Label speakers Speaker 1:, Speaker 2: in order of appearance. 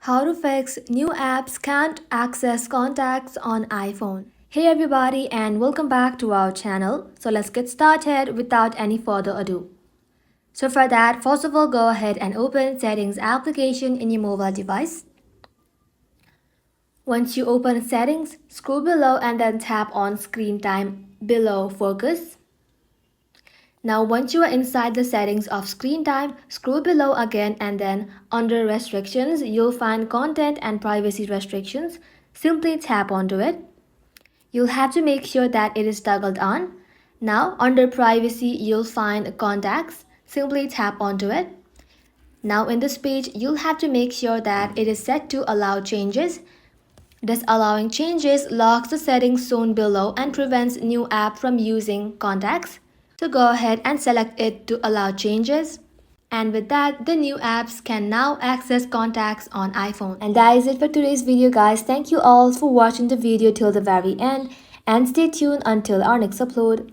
Speaker 1: How to fix new apps can't access contacts on iPhone. Hey everybody and welcome back to our channel. So let's get started without any further ado. So for that, first of all, go ahead and open Settings application in your mobile device. Once you open Settings, scroll below and then tap on Screen Time below Focus. Now once you are inside the settings of screen time, scroll below again and then under restrictions, you'll find content and privacy restrictions. Simply tap onto it. You'll have to make sure that it is toggled on. Now under privacy, you'll find contacts. Simply tap onto it. Now in this page, you'll have to make sure that it is set to allow changes. Disallowing changes locks the settings shown below and prevents new app from using contacts. So go ahead and select it to allow changes. And with that, the new apps can now access contacts on iPhone. And that is it for today's video, guys. Thank you all for watching the video till the very end. And stay tuned until our next upload.